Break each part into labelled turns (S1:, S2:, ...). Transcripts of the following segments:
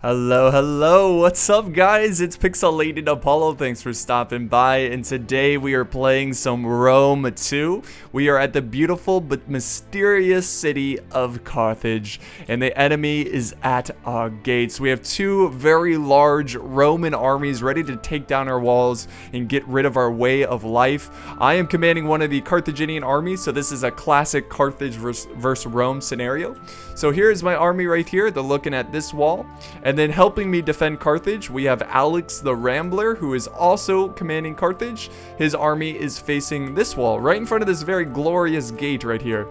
S1: Hello, hello, what's up guys? It's Pixelated-Apollo, thanks for stopping by, and today we are playing some Rome 2. We are at the beautiful but mysterious city of Carthage, and the enemy is at our gates. We have two very large Roman armies ready to take down our walls and get rid of our way of life. I am commanding one of the Carthaginian armies, so this is a classic Carthage versus Rome scenario. So here is my army right here. They're looking at this wall. And then helping me defend Carthage, we have Alex the Rambler, who is also commanding Carthage. His army is facing this wall, right in front of this very glorious gate right here.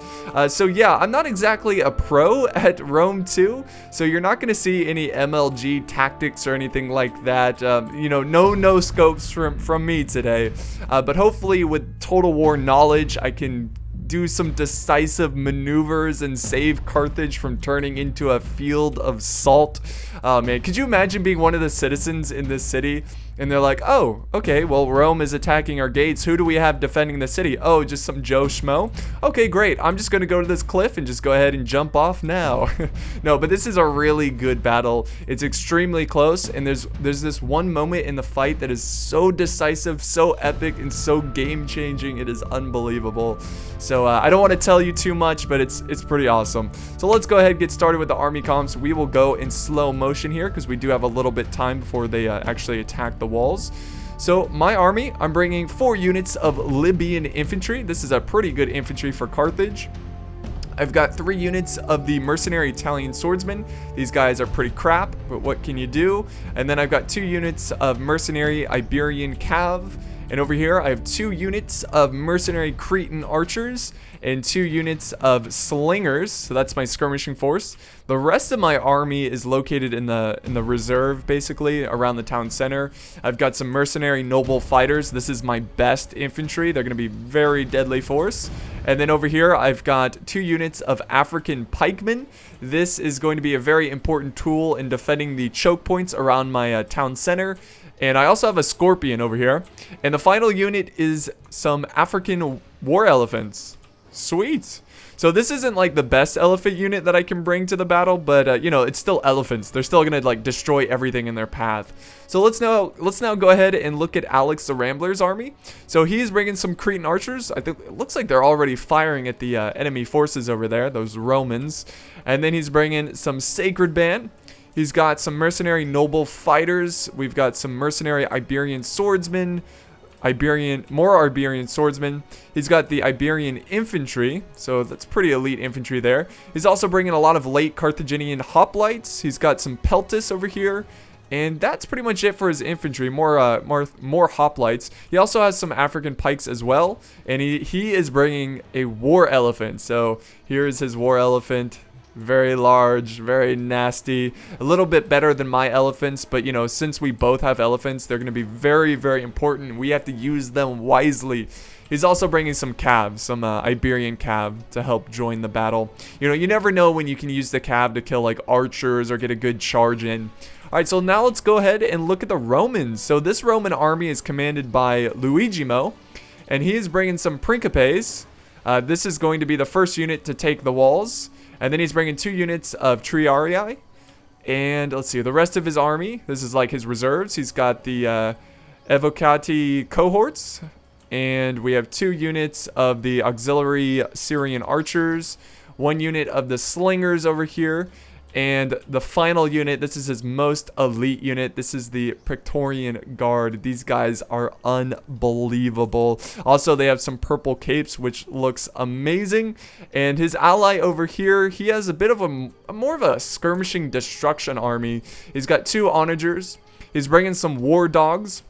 S1: So yeah, I'm not exactly a pro at Rome 2, so you're not going to see any MLG tactics or anything like that. No scopes from me today. But hopefully with Total War knowledge, I can do some decisive maneuvers and save Carthage from turning into a field of salt. Man, could you imagine being one of the citizens in this city and they're like, oh, okay, well, Rome is attacking our gates. Who do we have defending the city? Oh, just some Joe Schmo? Okay, great. I'm just going to go to this cliff and just go ahead and jump off now. No, but this is a really good battle. It's extremely close, and there's this one moment in the fight that is so decisive, so epic, and so game-changing. It is unbelievable. So I don't want to tell you too much, but it's pretty awesome. So let's go ahead and get started with the army comps. We will go in slow motion here because we do have a little bit time before they actually attack the walls. So my army, I'm bringing 4 units of Libyan infantry. This is a pretty good infantry for Carthage. I've got 3 units of the mercenary Italian swordsmen. These guys are pretty crap, but what can you do? And then I've got 2 units of mercenary Iberian cav. And over here, I have 2 units of mercenary Cretan archers and 2 units of slingers. So that's my skirmishing force. The rest of my army is located in the reserve, basically, around the town center. I've got some mercenary noble fighters. This is my best infantry. They're going to be very deadly force. And then over here, I've got 2 units of African pikemen. This is going to be a very important tool in defending the choke points around my town center. And I also have a scorpion over here. And the final unit is some African war elephants. Sweet. So this isn't like the best elephant unit that I can bring to the battle, but it's still elephants. They're still gonna like destroy everything in their path. So let's now go ahead and look at Alex the Rambler's army. So he's bringing some Cretan archers. I think it looks like they're already firing at the enemy forces over there, those Romans. And then he's bringing some Sacred Band. He's got some mercenary noble fighters. We've got some mercenary Iberian swordsmen. More Iberian swordsmen. He's got the Iberian infantry, so that's pretty elite infantry there. He's also bringing a lot of late Carthaginian hoplites. He's got some peltis over here, and that's pretty much it for his infantry. More hoplites. He also has some African pikes as well, and he is bringing a war elephant. So here's his war elephant. Very large, very nasty, a little bit better than my elephants, but since we both have elephants, they're going to be very, very important. We have to use them wisely. He's also bringing some cav, some Iberian cav to help join the battle. You never know when you can use the cav to kill like archers or get a good charge in. Alright, so now let's go ahead and look at the Romans. So this Roman army is commanded by Luigimo, and he is bringing some Principes. This is going to be the first unit to take the walls. And then he's bringing 2 units of Triarii. And let's see, the rest of his army, this is like his reserves. He's got the Evocati cohorts. And we have 2 units of the auxiliary Syrian archers. 1 unit of the slingers over here. And the final unit, this is his most elite unit. This is the Praetorian Guard. These guys are unbelievable. Also, they have some purple capes, which looks amazing. And his ally over here, he has a bit of more of a skirmishing destruction army. He's got 2 onagers. He's bringing some war dogs.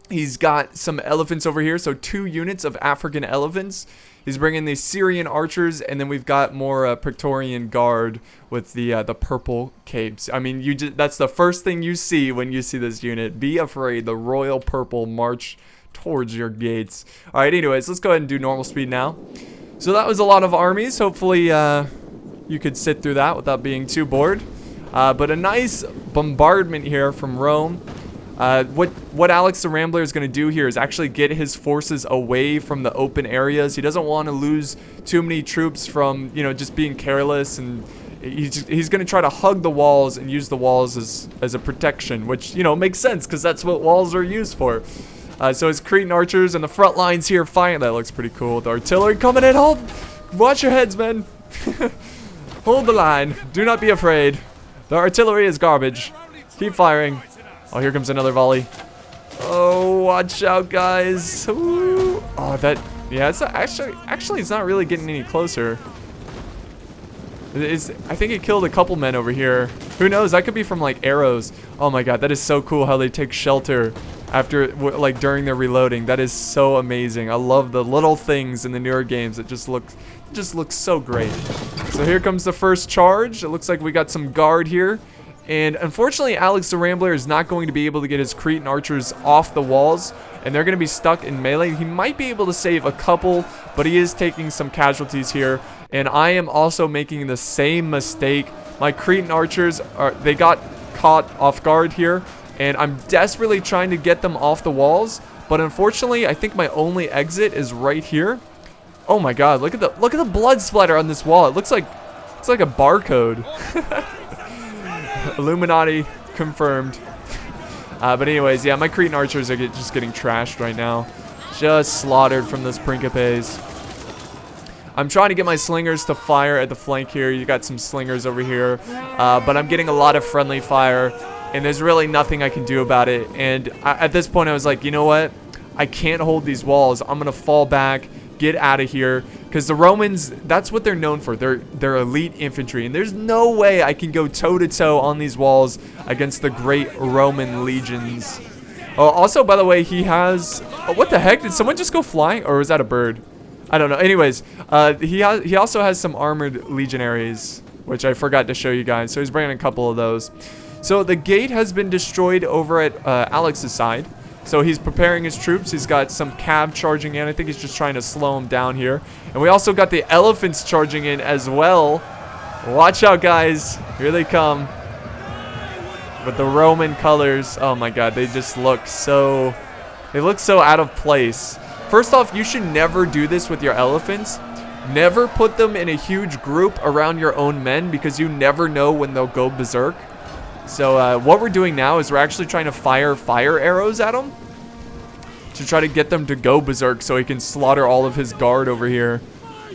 S1: He's got some elephants over here, so 2 units of African elephants. He's bringing the Syrian archers, and then we've got more Praetorian Guard with the purple capes. I mean, that's the first thing you see when you see this unit. Be afraid. The royal purple march towards your gates. All right, anyways, let's go ahead and do normal speed now. So that was a lot of armies. Hopefully you could sit through that without being too bored. But a nice bombardment here from Rome. What Alex the Rambler is going to do here is actually get his forces away from the open areas. He doesn't want to lose too many troops from, just being careless and, he's going to try to hug the walls and use the walls as a protection, which, you know, makes sense because that's what walls are used for. So his Cretan archers and the front lines here firing. That looks pretty cool. The artillery coming in. Hold. Watch your heads, men. Hold the line. Do not be afraid. The artillery is garbage. Keep firing. Oh, here comes another volley. Oh, watch out, guys. Ooh. Oh, that. Yeah, it's not, actually, it's not really getting any closer. I think it killed a couple men over here. Who knows? That could be from like arrows. Oh my god, that is so cool how they take shelter after, like, during their reloading. That is so amazing. I love the little things in the newer games. It just looks so great. So here comes the first charge. It looks like we got some guard here. And unfortunately, Alex the Rambler is not going to be able to get his Cretan archers off the walls, and they're going to be stuck in melee. He might be able to save a couple, but he is taking some casualties here. And I am also making the same mistake. My Cretan archers, they got caught off guard here, and I'm desperately trying to get them off the walls. But unfortunately, I think my only exit is right here. Oh my god, look at the blood splatter on this wall. It looks like it's like a barcode. Illuminati confirmed. But anyways, yeah, my Cretan archers are just getting trashed right now. Just slaughtered from those Principes. I'm trying to get my slingers to fire at the flank here. You got some slingers over here. But I'm getting a lot of friendly fire, and there's really nothing I can do about it. And at this point, I was like, you know what? I can't hold these walls. I'm going to fall back, get out of here. Because the Romans, that's what they're known for. They're elite infantry. And there's no way I can go toe-to-toe on these walls against the great Roman legions. Oh, also, by the way, he has... Oh, what the heck? Did someone just go flying? Or was that a bird? I don't know. Anyways, he also has some armored legionaries, which I forgot to show you guys. So he's bringing a couple of those. So the gate has been destroyed over at Alex's side. So he's preparing his troops. He's got some cav charging in. I think he's just trying to slow him down here. And we also got the elephants charging in as well. Watch out, guys. Here they come. With the Roman colors. Oh my god, they just look so... They look so out of place. First off, you should never do this with your elephants. Never put them in a huge group around your own men because you never know when they'll go berserk. So what we're doing now is we're actually trying to fire arrows at him to try to get them to go berserk so he can slaughter all of his guard over here.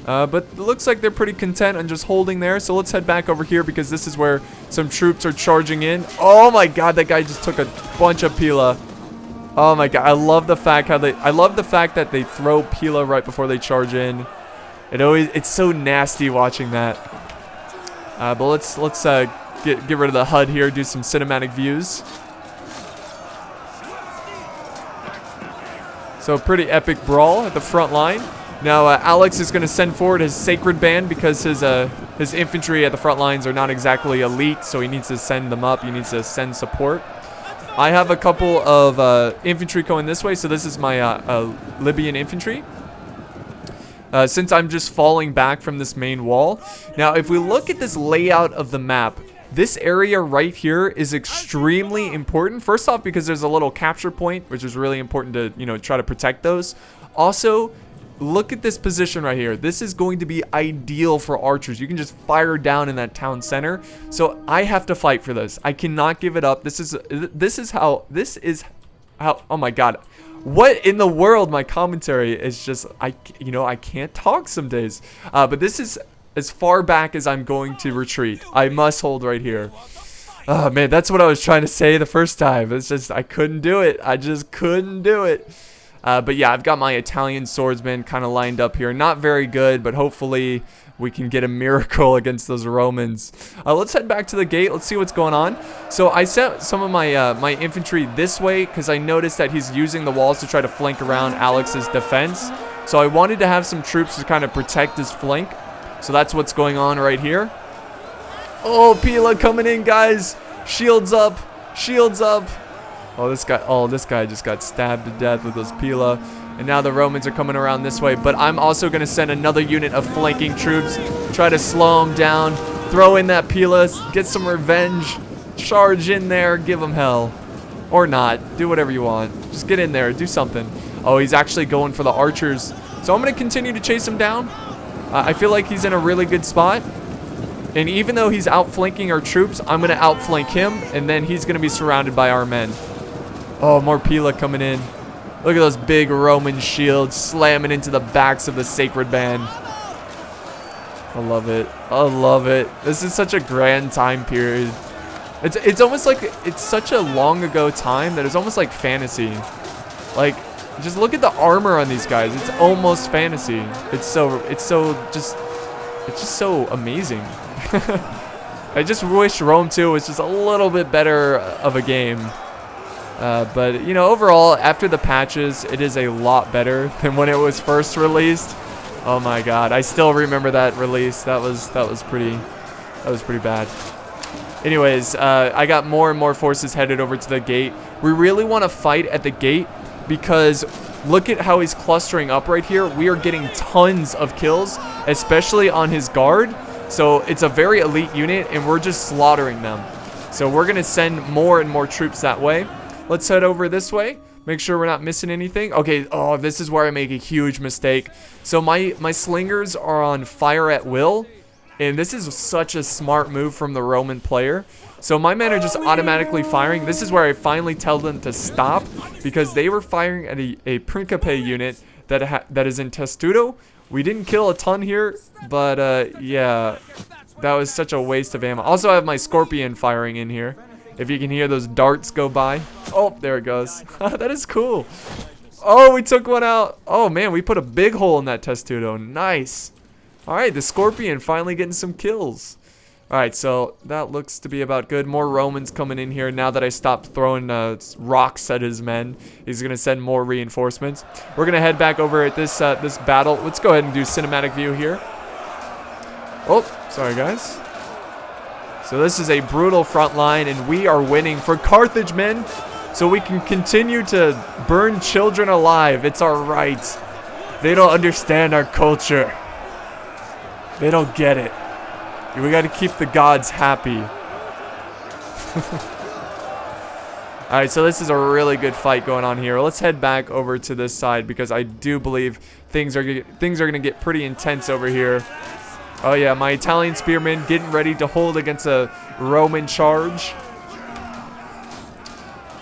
S1: But it looks like they're pretty content on just holding there. So let's head back over here because this is where some troops are charging in. Oh my god, that guy just took a bunch of Pila. Oh my god, I love the fact that they throw Pila right before they charge in. It's so nasty watching that. But let's get rid of the HUD here, do some cinematic views. So a pretty epic brawl at the front line. Now Alex is going to send forward his sacred band because his infantry at the front lines are not exactly elite, so he needs to send them up. He needs to send support. I have a couple of infantry going this way, so this is my Libyan infantry. Since I'm just falling back from this main wall. Now, if we look at this layout of the map, this area right here is extremely important. First off, because there's a little capture point, which is really important to, you know, try to protect those. Also, look at this position right here. This is going to be ideal for archers. You can just fire down in that town center. So I have to fight for this. I cannot give it up. This is how, oh my god. What in the world? My commentary is just, I can't talk some days. But this is as far back as I'm going to retreat. I must hold right here. Oh man, that's what I was trying to say the first time. It's just, I couldn't do it. I just couldn't do it. But yeah, I've got my Italian swordsmen kind of lined up here. Not very good, but hopefully we can get a miracle against those Romans. Let's head back to the gate. Let's see what's going on. So I sent some of my my infantry this way because I noticed that he's using the walls to try to flank around Alex's defense. So I wanted to have some troops to kind of protect his flank. So that's what's going on right here. Oh, Pila coming in, guys. Shields up. Shields up. Oh, this guy just got stabbed to death with those Pila. And now the Romans are coming around this way. But I'm also going to send another unit of flanking troops. Try to slow them down. Throw in that Pila. Get some revenge. Charge in there. Give them hell. Or not. Do whatever you want. Just get in there. Do something. Oh, he's actually going for the archers. So I'm going to continue to chase him down. I feel like he's in a really good spot. And even though he's outflanking our troops, I'm going to outflank him, and then he's going to be surrounded by our men. Oh, more Pila coming in. Look at those big Roman shields slamming into the backs of the sacred band. I love it. I love it. This is such a grand time period. It's almost like it's such a long ago time that it's almost like fantasy. Like, just look at the armor on these guys. It's almost fantasy. It's just so amazing. I just wish Rome 2 was just a little bit better of a game. But, you know, overall, after the patches, it is a lot better than when it was first released. Oh my god, I still remember that release. That was pretty bad. Anyways, I got more and more forces headed over to the gate. We really want to fight at the gate because look at how he's clustering up right here. We are getting tons of kills, especially on his guard. So it's a very elite unit, and we're just slaughtering them. So we're going to send more and more troops that way. Let's head over this way. Make sure we're not missing anything. Okay, oh, this is where I make a huge mistake. So my slingers are on fire at will. And this is such a smart move from the Roman player. So my men are just automatically firing. This is where I finally tell them to stop, because they were firing at a Principe unit that is in Testudo. We didn't kill a ton here, but yeah, that was such a waste of ammo. Also, I have my Scorpion firing in here. If you can hear those darts go by. Oh, there it goes. That is cool. Oh, we took one out. Oh man, we put a big hole in that Testudo. Nice. All right, the Scorpion finally getting some kills. All right, so that looks to be about good. More Romans coming in here now that I stopped throwing rocks at his men. He's gonna send more reinforcements. We're gonna head back over at this this battle. Let's go ahead and do cinematic view here. Oh, sorry guys. So this is a brutal front line, and we are winning for Carthage, men. So we can continue to burn children alive. It's our right. They don't understand our culture. They don't get it. We got to keep the gods happy. Alright, so this is a really good fight going on here. Let's head back over to this side, because I do believe things are going to get pretty intense over here. Oh yeah, my Italian spearmen getting ready to hold against a Roman charge.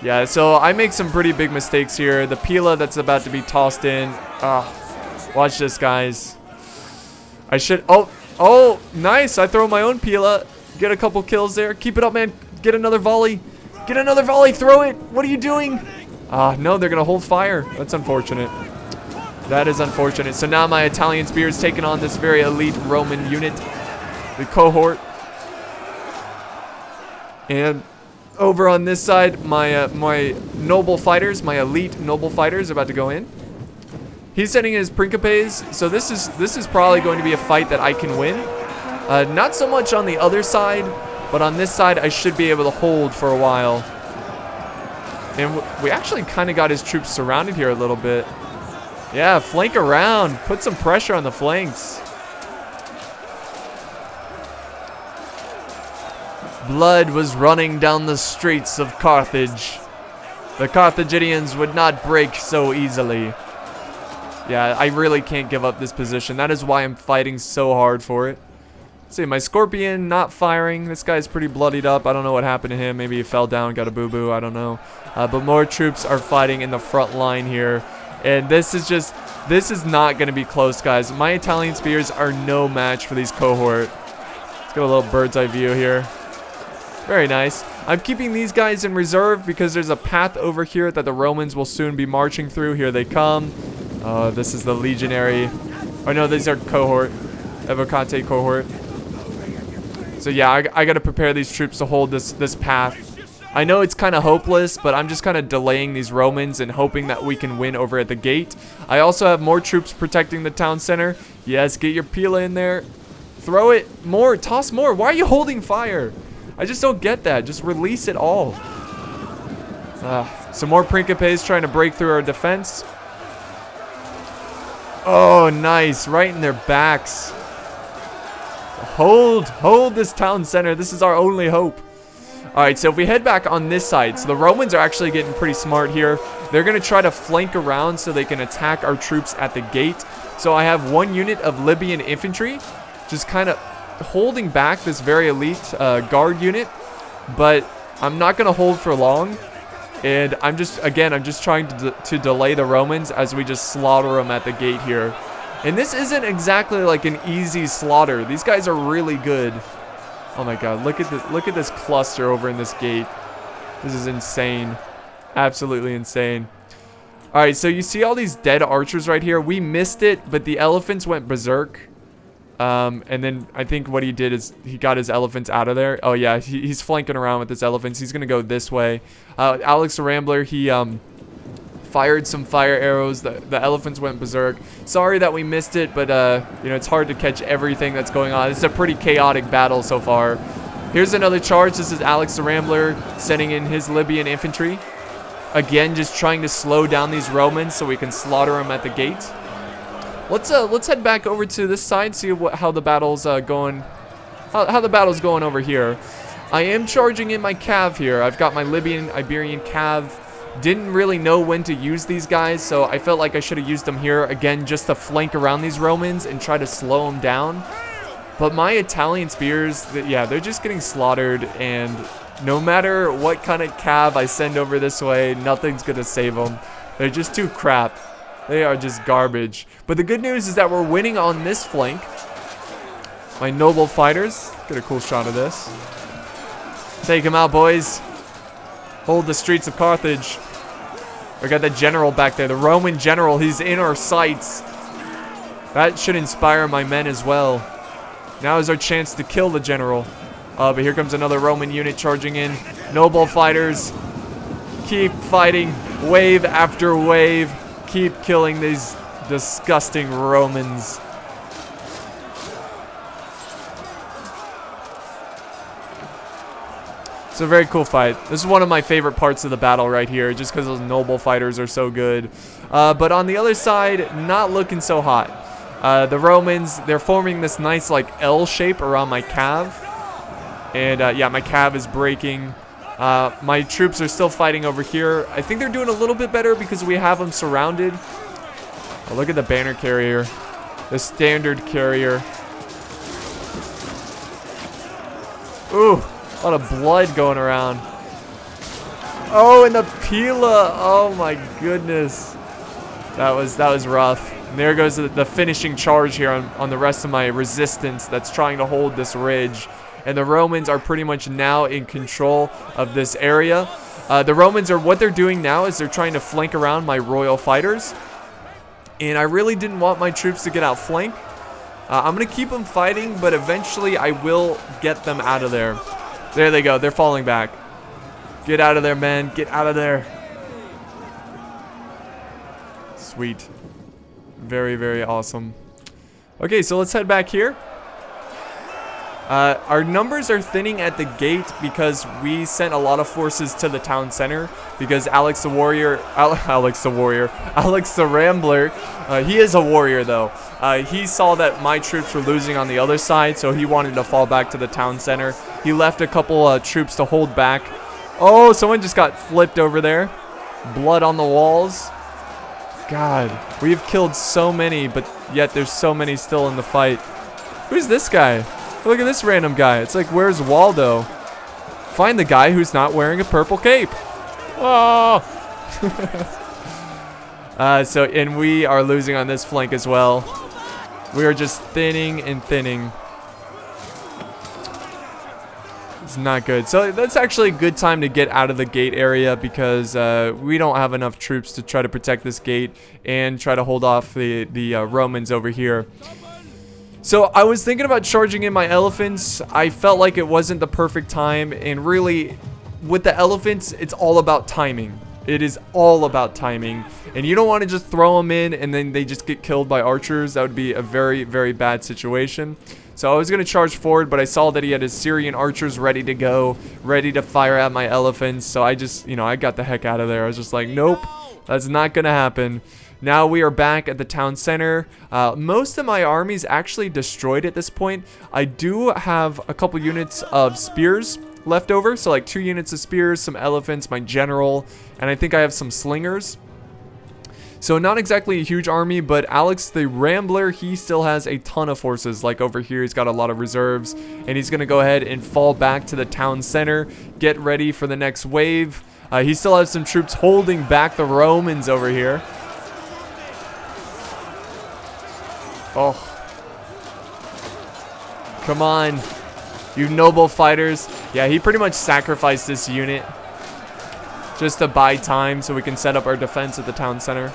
S1: Yeah, so I make some pretty big mistakes here. The Pila that's about to be tossed in. Watch this, guys. I should... Oh, nice. I throw my own Pila. Get a couple kills there. Keep it up, man. Get another volley. Get another volley. Throw it. What are you doing? No, they're going to hold fire. That's unfortunate. That is unfortunate. So now my Italian spear is taking on this very elite Roman unit. The cohort. And over on this side, my noble fighters, my elite noble fighters are about to go in. He's sending his Principes, so this is probably going to be a fight that I can win. Not so much on the other side, but on this side I should be able to hold for a while. And we actually kind of got his troops surrounded here a little bit. Yeah, flank around. Put some pressure on the flanks. Blood was running down the streets of Carthage. The Carthaginians would not break so easily. Yeah, I really can't give up this position. That is why I'm fighting so hard for it. Let's see, my Scorpion not firing. This guy's pretty bloodied up. I don't know what happened to him. Maybe he fell down, got a boo-boo. I don't know. But more troops are fighting in the front line here. And this is not going to be close, guys. My Italian spears are no match for these cohort. Let's get a little bird's eye view here. Very nice. I'm keeping these guys in reserve because there's a path over here that the Romans will soon be marching through. Here they come. This is the legionary. Oh no, these are cohort. Evocate cohort. So yeah, I got to prepare these troops to hold this path. I know it's kind of hopeless, but I'm just kind of delaying these Romans and hoping that we can win over at the gate. I also have more troops protecting the town center. Yes, get your Pila in there. Throw it more. Toss more. Why are you holding fire? I just don't get that. Just release it all. Some more Principes trying to break through our defense. Oh, nice. Right in their backs. Hold this town center. This is our only hope. Alright, so if we head back on this side, so the Romans are actually getting pretty smart here. They're going to try to flank around so they can attack our troops at the gate. So I have one unit of Libyan infantry just kind of holding back this very elite guard unit, but I'm not going to hold for long. And I'm just trying to delay the Romans as we just slaughter them at the gate here. And this isn't exactly like an easy slaughter. These guys are really good. Oh my god, look at this cluster over in this gate. This is insane. Absolutely insane. Alright, so you see all these dead archers right here. We missed it, but the elephants went berserk. And then I think what he did is he got his elephants out of there. Oh yeah, he's flanking around with his elephants. He's gonna go this way. Alex the Rambler, he fired some fire arrows. The elephants went berserk. Sorry that we missed it, but you know, it's hard to catch everything that's going on. It's a pretty chaotic battle so far. Here's another charge. This is Alex the Rambler sending in his Libyan infantry. Again, just trying to slow down these Romans so we can slaughter them at the gate. Let's head back over to this side, see how the battle's going. How the battle's going over here. I am charging in my cav here. I've got my Libyan Iberian cav. Didn't really know when to use these guys, so I felt like I should have used them here again just to flank around these Romans and try to slow them down. But my Italian spears, yeah, they're just getting slaughtered, and no matter what kind of cav I send over this way, nothing's gonna save them. They're just too crap. They are just garbage. But the good news is that we're winning on this flank. My noble fighters, get a cool shot of this. Take him out, boys. Hold the streets of Carthage. We got the general back there, the Roman general. He's in our sights. That should inspire my men as well. Now is our chance to kill the general. But here comes another Roman unit charging in. Noble fighters, keep fighting, wave after wave. Keep killing these disgusting Romans. It's a very cool fight. This is one of my favorite parts of the battle right here, just because those noble fighters are so good. But on the other side, not looking so hot. The Romans, they're forming this nice like L shape around my cav. And yeah, my cav is breaking. My troops are still fighting over here. I think they're doing a little bit better because we have them surrounded. Oh, look at the banner carrier. The standard carrier. Ooh, a lot of blood going around. Oh, and the Pila. Oh my goodness. That was rough. And there goes the finishing charge here on the rest of my resistance that's trying to hold this ridge. And the Romans are pretty much now in control of this area. The Romans what they're doing now is they're trying to flank around my royal fighters. And I really didn't want my troops to get outflanked. I'm going to keep them fighting, but eventually I will get them out of there. There they go. They're falling back. Get out of there, men. Get out of there. Sweet. Very, very awesome. Okay, so let's head back here. Our numbers are thinning at the gate because we sent a lot of forces to the town center because Alex the Rambler, he is a warrior though. He saw that my troops were losing on the other side, so he wanted to fall back to the town center. He left a couple troops to hold back. Oh, someone just got flipped over there. Blood on the walls. God, we've killed so many, but yet there's so many still in the fight. Who's this guy? Look at this random guy. It's like, where's Waldo? Find the guy who's not wearing a purple cape. Oh! And we are losing on this flank as well. We are just thinning and thinning. It's not good. So that's actually a good time to get out of the gate area because we don't have enough troops to try to protect this gate and try to hold off the Romans over here. So I was thinking about charging in my elephants. I felt like it wasn't the perfect time, and really with the elephants it's all about timing. It is all about timing, and you don't want to just throw them in and then they just get killed by archers. That would be a very, very bad situation. So I was going to charge forward, but I saw that he had his Syrian archers ready to go, ready to fire at my elephants. So I just, I got the heck out of there. I was just like, nope, that's not going to happen. Now we are back at the town center. Most of my army's actually destroyed at this point. I do have a couple units of spears left over. So like 2 units of spears, some elephants, my general, and I think I have some slingers. So not exactly a huge army, but Alex the Rambler, he still has a ton of forces. Like over here, he's got a lot of reserves, and he's gonna go ahead and fall back to the town center, get ready for the next wave. He still has some troops holding back the Romans over here. Oh. Come on, you noble fighters. Yeah, he pretty much sacrificed this unit just to buy time so we can set up our defense at the town center.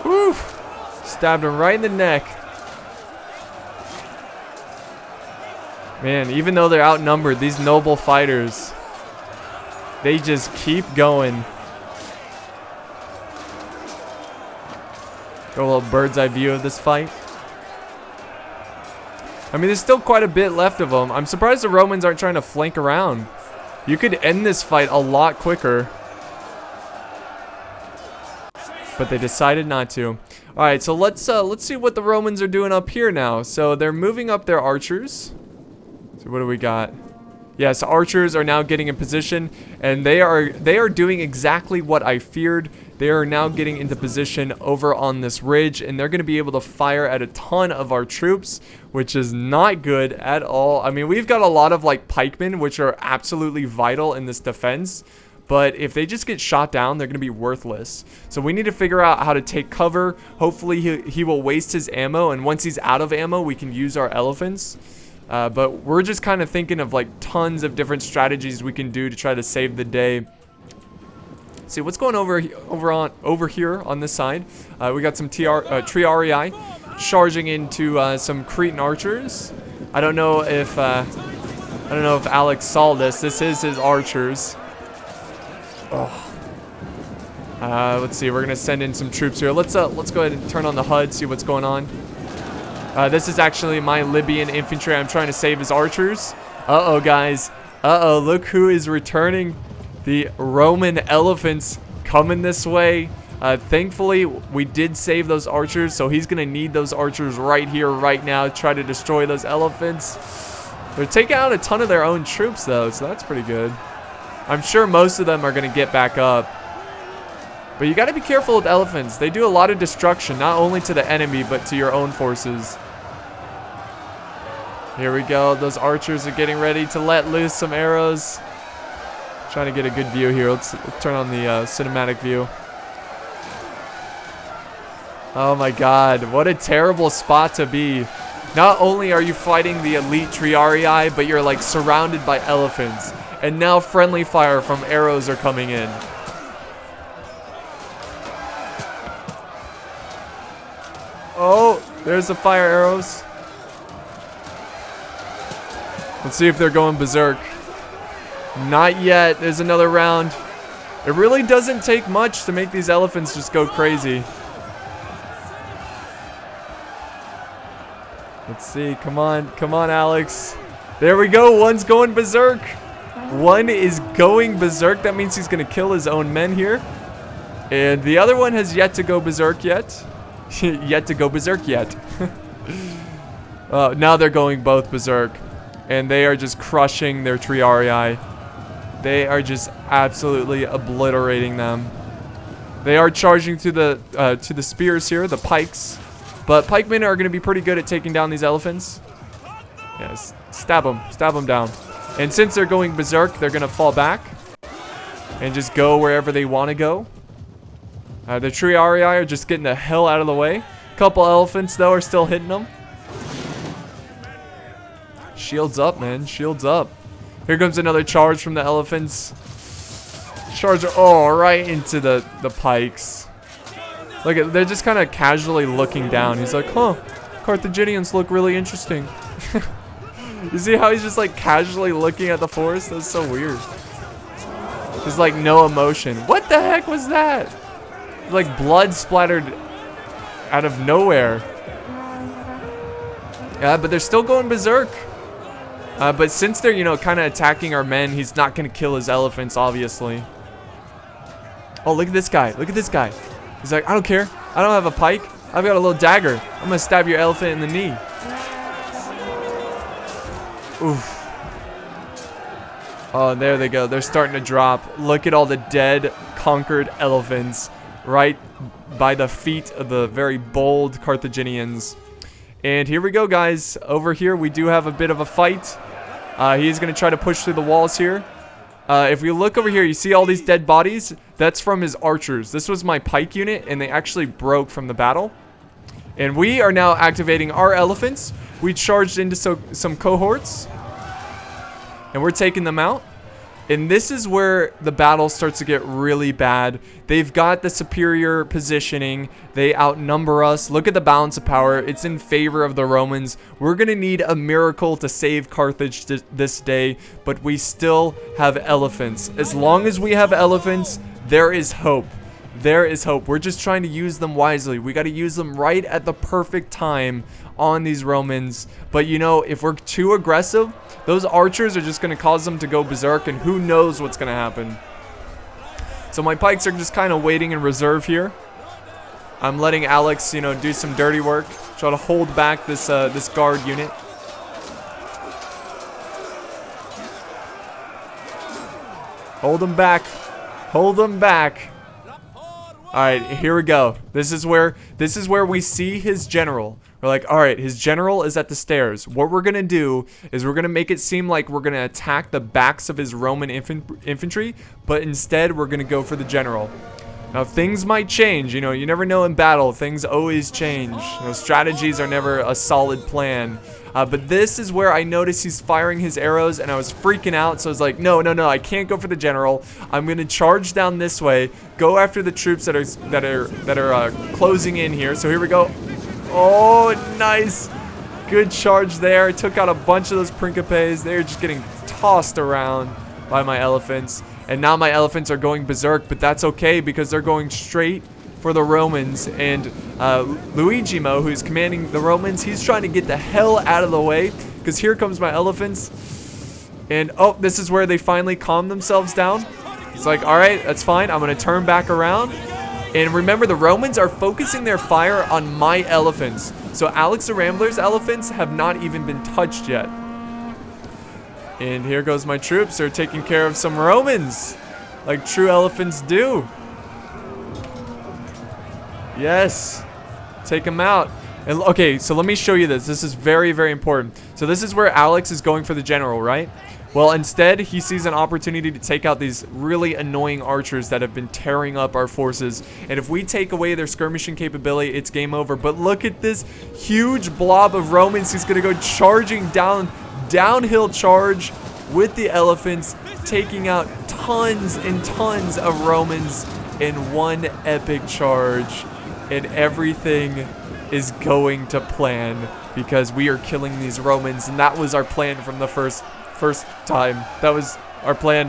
S1: Oof. Stabbed him right in the neck. Man, even though they're outnumbered, these noble fighters, they just keep going. Got a little bird's eye view of this fight. I mean, there's still quite a bit left of them. I'm surprised the Romans aren't trying to flank around. You could end this fight a lot quicker. But they decided not to. Alright, so let's see what the Romans are doing up here now. So they're moving up their archers. So what do we got? Yes, archers are now getting in position, and they are doing exactly what I feared. They are now getting into position over on this ridge, and they're going to be able to fire at a ton of our troops, which is not good at all. I mean, we've got a lot of like pikemen, which are absolutely vital in this defense, but if they just get shot down, they're going to be worthless. So we need to figure out how to take cover. Hopefully he will waste his ammo, and once he's out of ammo, we can use our elephants. But we're just kind of thinking of like tons of different strategies we can do to try to save the day. See what's going over here on this side. We got some Triarii charging into some Cretan archers. I don't know if Alex saw this. This is his archers. Oh. Let's see. We're gonna send in some troops here. Let's go ahead and turn on the HUD. See what's going on. This is actually my Libyan infantry. I'm trying to save his archers. Uh-oh, guys. Uh-oh, look who is returning. The Roman elephants coming this way. Thankfully, we did save those archers, so he's going to need those archers right here, right now, to try to destroy those elephants. They're taking out a ton of their own troops, though, so that's pretty good. I'm sure most of them are going to get back up. But you got to be careful with elephants. They do a lot of destruction, not only to the enemy, but to your own forces. Here we go. Those archers are getting ready to let loose some arrows. Trying to get a good view here. Let's turn on the cinematic view. Oh my god. What a terrible spot to be. Not only are you fighting the elite Triarii, but you're like surrounded by elephants. And now friendly fire from arrows are coming in. Oh, there's the fire arrows. Let's see if they're going berserk. Not yet. There's another round. It really doesn't take much to make these elephants just go crazy. Let's see. Come on. Come on, Alex. There we go. One's going berserk. One is going berserk. That means he's going to kill his own men here. And the other one has yet to go berserk yet. Yet to go berserk yet. Now they're going both berserk. And they are just crushing their Triarii. They are just absolutely obliterating them. They are charging to the spears here, the pikes. But pikemen are going to be pretty good at taking down these elephants. Yes, stab them down. And since they're going berserk, they're going to fall back and just go wherever they want to go. The Triarii are just getting the hell out of the way. A couple elephants, though, are still hitting them. Shields up, man. Shields up. Here comes another charge from the elephants. Charge, oh, right into the pikes. Look at, they're just kind of casually looking down. He's like, huh, Carthaginians look really interesting. You see how he's just like casually looking at the forest? That's so weird. There's like no emotion. What the heck was that? Like blood splattered out of nowhere. Yeah, but they're still going berserk. But since they're, you know, kind of attacking our men, he's not going to kill his elephants, obviously. Oh, look at this guy. Look at this guy. He's like, I don't care. I don't have a pike. I've got a little dagger. I'm going to stab your elephant in the knee. Oof. Oh, there they go. They're starting to drop. Look at all the dead, conquered elephants right by the feet of the very bold Carthaginians. And here we go, guys. Over here, we do have a bit of a fight. He's going to try to push through the walls here. If we look over here, you see all these dead bodies? That's from his archers. This was my pike unit, and they actually broke from the battle. And we are now activating our elephants. We charged into some cohorts. And we're taking them out. And this is where the battle starts to get really bad. They've got the superior positioning. They outnumber us. Look at the balance of power. It's in favor of the Romans. We're going to need a miracle to save Carthage this day. But we still have elephants. As long as we have elephants, there is hope. There is hope. We're just trying to use them wisely. We got to use them right at the perfect time on these Romans. But you know, if we're too aggressive, those archers are just going to cause them to go berserk, and who knows what's going to happen. So my pikes are just kind of waiting in reserve here. I'm letting Alex, you know, do some dirty work, try to hold back this this guard unit. Hold them back. Hold them back. All right, here we go. This is where we see his general. We're like, all right, his general is at the stairs. What we're going to do is we're going to make it seem like we're going to attack the backs of his Roman infantry, but instead we're going to go for the general. Now, things might change. You know, you never know in battle. Things always change. You know, strategies are never a solid plan. But this is where I noticed he's firing his arrows, and I was freaking out. So I was like, no, I can't go for the general. I'm going to charge down this way, go after the troops that are closing in here. So here we go. Oh, nice. Good charge there. I took out a bunch of those Principes. They're just getting tossed around by my elephants. And now my elephants are going berserk, but that's okay because they're going straight for the Romans. And Luigimo, who's commanding the Romans, he's trying to get the hell out of the way because here comes my elephants. And oh, this is where they finally calm themselves down. It's like, all right, that's fine. I'm going to turn back around. And remember, the Romans are focusing their fire on my elephants. So Alex the Rambler's elephants have not even been touched yet. And here goes my troops. They're taking care of some Romans, like true elephants do. Yes. Take them out. And okay, so let me show you this. This is very, very important. So this is where Alex is going for the general, right? Well, instead, he sees an opportunity to take out these really annoying archers that have been tearing up our forces. And if we take away their skirmishing capability, it's game over. But look at this huge blob of Romans. He's going to go charging downhill charge with the elephants, taking out tons and tons of Romans in one epic charge. And everything is going to plan because we are killing these Romans. And that was our plan from the first time. That was our plan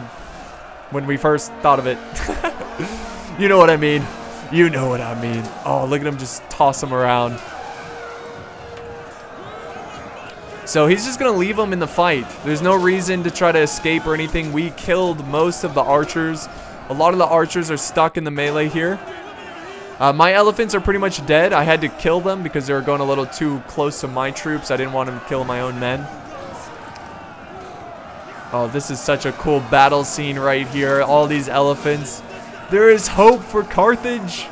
S1: when we first thought of it. You know what I mean. You know what I mean. Oh, look at him just toss them around. So he's just gonna leave them in the fight. There's no reason to try to escape or anything. We killed most of the archers. A lot of the archers are stuck in the melee here. My elephants are pretty much dead. I had to kill them because they were going a little too close to my troops. I didn't want them to kill my own men. Oh, this is such a cool battle scene right here. All these elephants. There is hope for Carthage.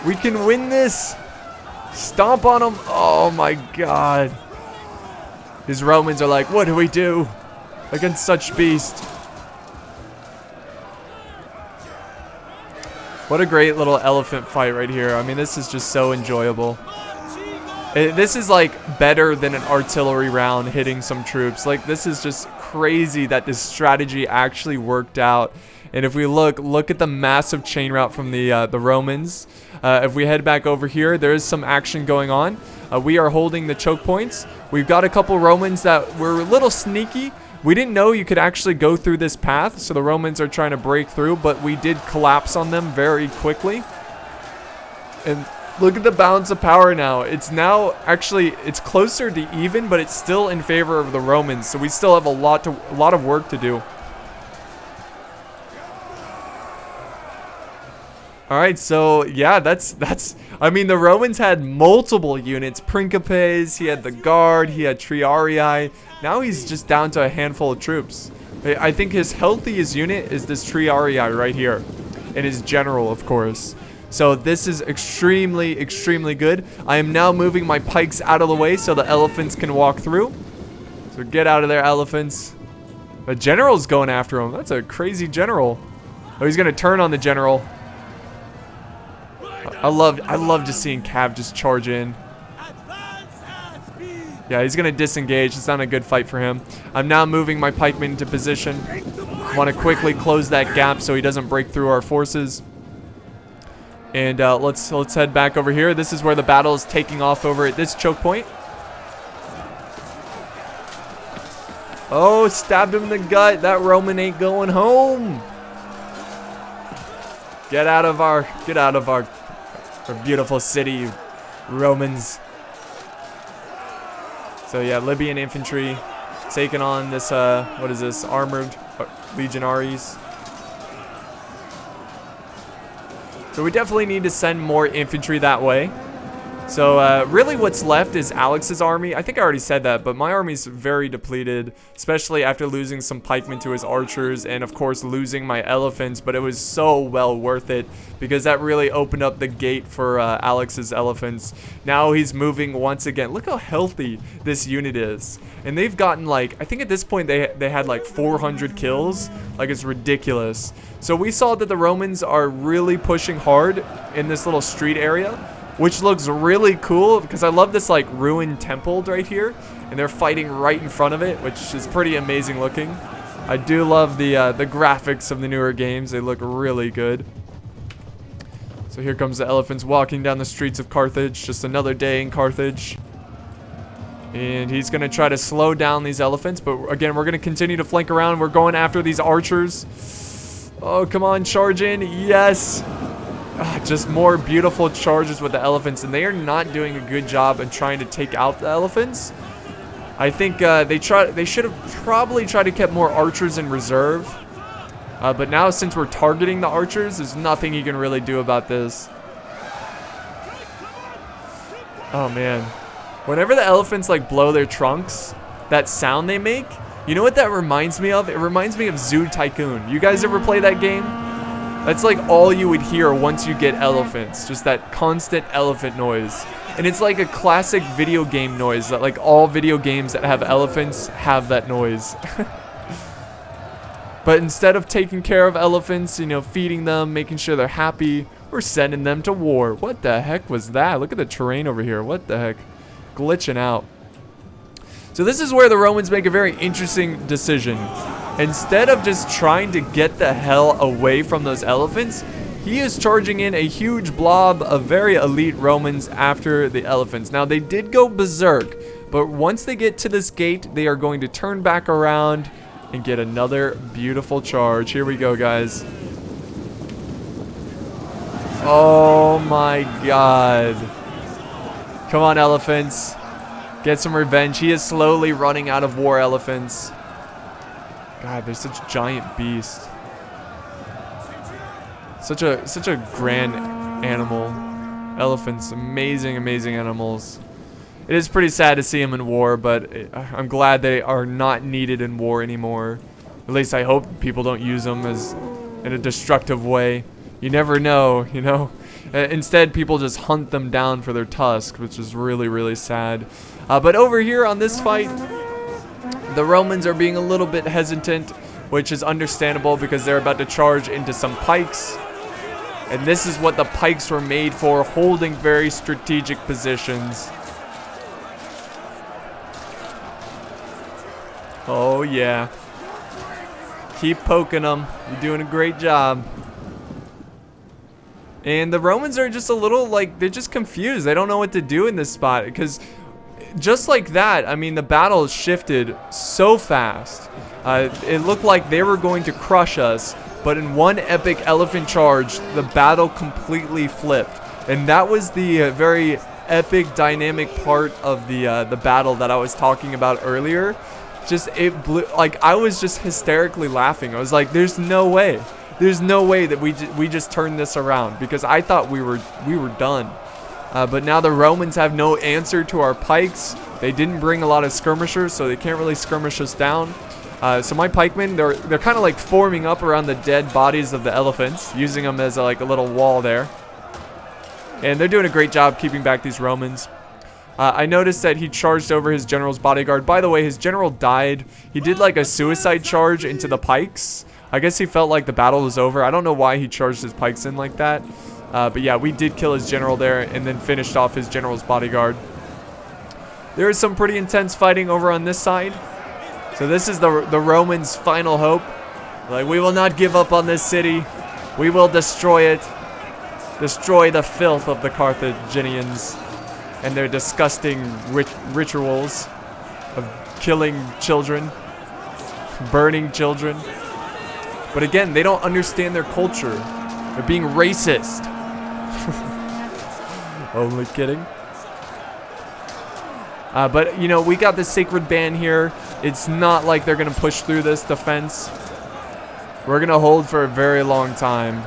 S1: We can win this. Stomp on them. Oh my god. These Romans are like, what do we do against such beast? What a great little elephant fight right here. I mean, this is just so enjoyable. This is like better than an artillery round hitting some troops. Like, this is just crazy that this strategy actually worked out. And if we look at the massive chain route from the Romans. If we head back over here, there is some action going on. We are holding the choke points. We've got a couple Romans that were a little sneaky. We didn't know you could actually go through this path, so the Romans are trying to break through, but we did collapse on them very quickly. And look at the balance of power now. It's now actually, it's closer to even, but it's still in favor of the Romans, so we still have a lot of work to do. All right, so yeah, that's. I mean, the Romans had multiple units. Principes, he had the guard, he had Triarii. Now he's just down to a handful of troops. I think his healthiest unit is this Triarii right here. And his general, of course. So this is extremely, extremely good. I am now moving my pikes out of the way so the elephants can walk through. So get out of there, elephants. The general's going after him. That's a crazy general. Oh, he's going to turn on the general. I love just seeing Cav just charge in. Yeah, he's going to disengage. It's not a good fight for him. I'm now moving my pikemen into position. I want to quickly close that gap so he doesn't break through our forces. And let's head back over here. This is where the battle is taking off over at this choke point. Oh, stabbed him in the gut. That Roman ain't going home. Get out of our beautiful city, Romans. So yeah, Libyan infantry taking on this what is this, armored legionaries. So we definitely need to send more infantry that way. So really what's left is Alex's army. I think I already said that, but my army's very depleted, especially after losing some pikemen to his archers and of course losing my elephants, but it was so well worth it because that really opened up the gate for Alex's elephants. Now he's moving once again. Look how healthy this unit is. And they've gotten like, I think at this point they had like 400 kills. Like it's ridiculous. So we saw that the Romans are really pushing hard in this little street area, which looks really cool because I love this like ruined temple right here, and they're fighting right in front of it, which is pretty amazing looking. I do love the graphics of the newer games. They look really good. So here comes the elephants walking down the streets of Carthage. Just another day in Carthage. And he's going to try to slow down these elephants, but again, we're going to continue to flank around. We're going after these archers. Oh, come on, charge in. Yes. Just more beautiful charges with the elephants, and they are not doing a good job in trying to take out the elephants. I think they should have probably tried to keep more archers in reserve. But now since we're targeting the archers, there's nothing you can really do about this. Oh man. Whenever the elephants like blow their trunks, that sound they make, you know what that reminds me of? It reminds me of Zoo Tycoon. You guys ever play that game? That's like all you would hear once you get elephants. Just that constant elephant noise. And it's like a classic video game noise that like all video games that have elephants have that noise. But instead of taking care of elephants, you know, feeding them, making sure they're happy, we're sending them to war. What the heck was that? Look at the terrain over here. What the heck? Glitching out. So this is where the Romans make a very interesting decision. Instead of just trying to get the hell away from those elephants, he is charging in a huge blob of very elite Romans after the elephants. Now they did go berserk, but once they get to this gate, they are going to turn back around and get another beautiful charge. Here we go, guys. Oh my god. Come on, elephants. Get some revenge. He is slowly running out of war elephants. God, they're such giant beasts. Such a grand animal. Elephants, amazing, amazing animals. It is pretty sad to see them in war, but I'm glad they are not needed in war anymore. At least I hope people don't use them as in a destructive way. You never know, you know. Instead, people just hunt them down for their tusks, which is really, really sad. But over here on this fight, the Romans are being a little bit hesitant, which is understandable because they're about to charge into some pikes. And this is what the pikes were made for, holding very strategic positions. Oh yeah. Keep poking them. You're doing a great job. And the Romans are just a little like, they're just confused. They don't know what to do in this spot because just like that, I mean, the battle shifted so fast. It looked like they were going to crush us, but in one epic elephant charge, the battle completely flipped. And that was the very epic, dynamic part of the battle that I was talking about earlier. Just, it blew, like, I was just hysterically laughing. I was like, there's no way. There's no way that we just turned this around, because I thought we were done. But now the Romans have no answer to our pikes. They didn't bring a lot of skirmishers, so they can't really skirmish us down. So my pikemen, they're kind of like forming up around the dead bodies of the elephants, using them as like a little wall there. And they're doing a great job keeping back these Romans. I noticed that he charged over his general's bodyguard. By the way, his general died. He did like a suicide charge into the pikes. I guess he felt like the battle was over. I don't know why he charged his pikes in like that. But yeah, we did kill his general there and then finished off his general's bodyguard. There is some pretty intense fighting over on this side. So this is the Romans' final hope. Like, we will not give up on this city. We will destroy it. Destroy the filth of the Carthaginians and their disgusting rituals of killing children, burning children. But again, they don't understand their culture. They're being racist. Only kidding. But, you know, we got this sacred band here. It's not like they're going to push through this defense. We're going to hold for a very long time.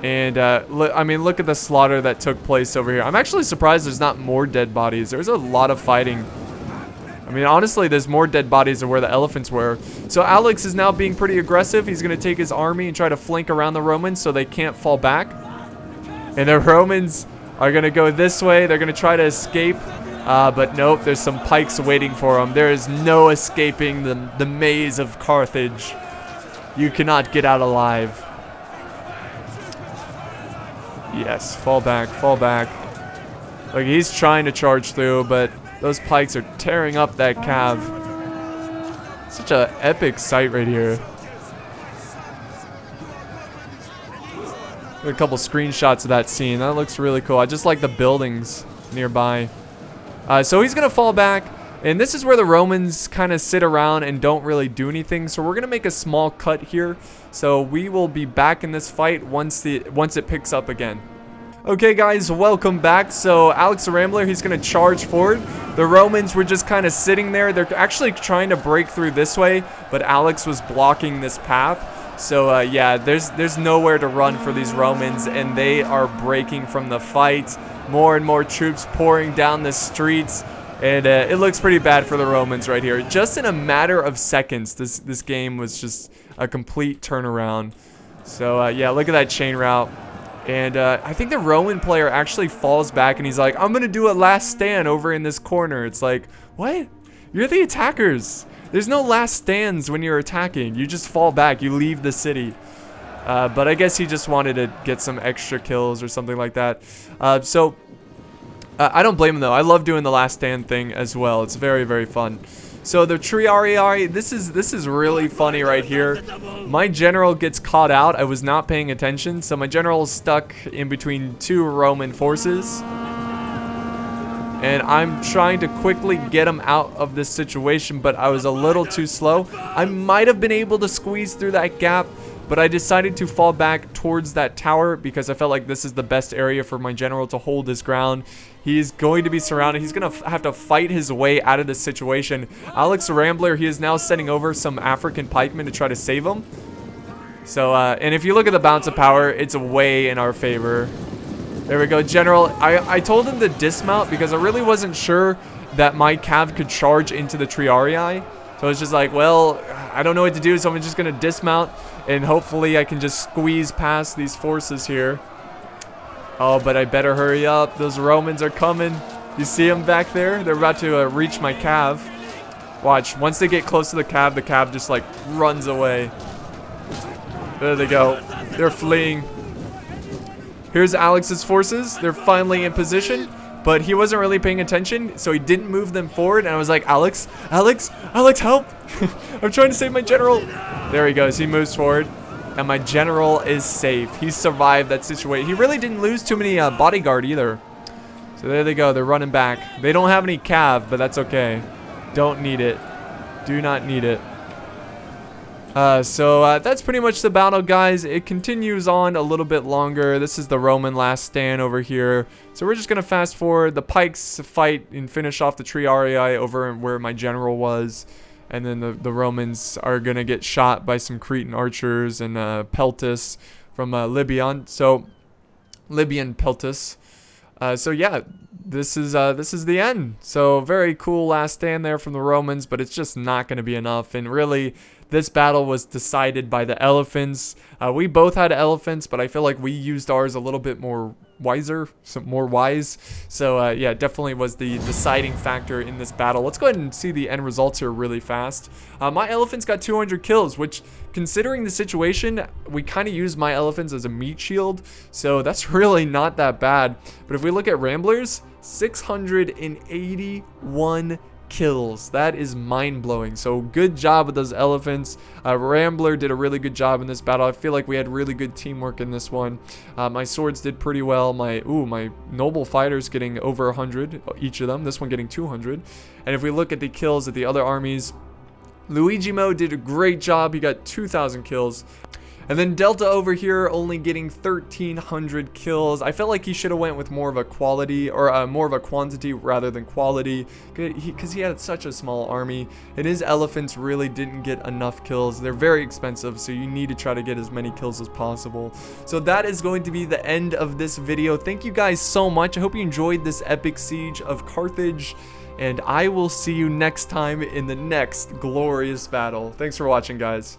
S1: And, I mean, look at the slaughter that took place over here. I'm actually surprised there's not more dead bodies. There's a lot of fighting. I mean, honestly, there's more dead bodies than where the elephants were. So Alex is now being pretty aggressive. He's going to take his army and try to flank around the Romans so they can't fall back. And the Romans are going to go this way. They're going to try to escape. But nope, there's some pikes waiting for them. There is no escaping the maze of Carthage. You cannot get out alive. Yes, fall back, fall back. Like, he's trying to charge through, but those pikes are tearing up that cav. Such an epic sight right here. Got a couple screenshots of that scene. That looks really cool. I just like the buildings nearby. So he's gonna fall back, and this is where the Romans kind of sit around and don't really do anything. So we're gonna make a small cut here. So we will be back in this fight once it picks up again. Okay, guys, welcome back. So Alex the Rambler, he's gonna charge forward. The Romans were just kind of sitting there. They're actually trying to break through this way, but Alex was blocking this path. So yeah, there's nowhere to run for these Romans, and they are breaking from the fight. More and more troops pouring down the streets, and it looks pretty bad for the Romans right here. Just in a matter of seconds, this game was just a complete turnaround. So yeah, look at that chain route. And I think the Roman player actually falls back, and he's like, I'm gonna do a last stand over in this corner. It's like, what? You're the attackers. There's no last stands when you're attacking. You just fall back. You leave the city. But I guess he just wanted to get some extra kills or something like that. So I don't blame him, though. I love doing the last stand thing as well. It's very, very fun. So the Triarii, this is really funny right here. My general gets caught out. I was not paying attention. So my general is stuck in between two Roman forces. And I'm trying to quickly get him out of this situation, but I was a little too slow. I might have been able to squeeze through that gap, but I decided to fall back towards that tower because I felt like this is the best area for my general to hold his ground. He is going to be surrounded. He's going to have to fight his way out of this situation. Alex the Rambler, he is now sending over some African pikemen to try to save him. So, and if you look at the balance of power, it's way in our favor. There we go, General. I told him to dismount because I really wasn't sure that my cav could charge into the Triarii. So it's just like, well, I don't know what to do, so I'm just going to dismount, and hopefully I can just squeeze past these forces here. Oh, but I better hurry up. Those Romans are coming. You see them back there? They're about to reach my cav. Watch, once they get close to the cav just like runs away. There they go. They're fleeing. Here's Alex's forces. They're finally in position, but he wasn't really paying attention, so he didn't move them forward. And I was like, Alex, help! I'm trying to save my general. There he goes. He moves forward, and my general is safe. He survived that situation. He really didn't lose too many bodyguard either. So there they go. They're running back. They don't have any cav, but that's okay. Don't need it. Do not need it. So that's pretty much the battle, guys. It continues on a little bit longer. This is the Roman last stand over here. So we're just going to fast forward. The pikes fight and finish off the Triarii over where my general was. And then the Romans are going to get shot by some Cretan archers and Peltus from Libyan. So, Libyan Peltus. So yeah, this is the end. So very cool last stand there from the Romans, but it's just not going to be enough. And really, this battle was decided by the elephants. We both had elephants, but I feel like we used ours a little bit more more wise. So yeah, definitely was the deciding factor in this battle. Let's go ahead and see the end results here really fast. My elephants got 200 kills, which, considering the situation, we kind of use my elephants as a meat shield, so that's really not that bad. But if we look at Ramblers, 681 kills. That is mind-blowing. So good job with those elephants. Rambler did a really good job in this battle. I feel like we had really good teamwork in this one. My swords did pretty well. My noble fighters getting over 100 each of them. This one getting 200. And if we look at the kills at the other armies, Luigi Mo did a great job. He got 2,000 kills. And then Delta over here only getting 1,300 kills. I felt like he should have went with more of a quality, or more of a quantity rather than quality, because he had such a small army, and his elephants really didn't get enough kills. They're very expensive, so you need to try to get as many kills as possible. So that is going to be the end of this video. Thank you guys so much. I hope you enjoyed this epic siege of Carthage, and I will see you next time in the next glorious battle. Thanks for watching, guys.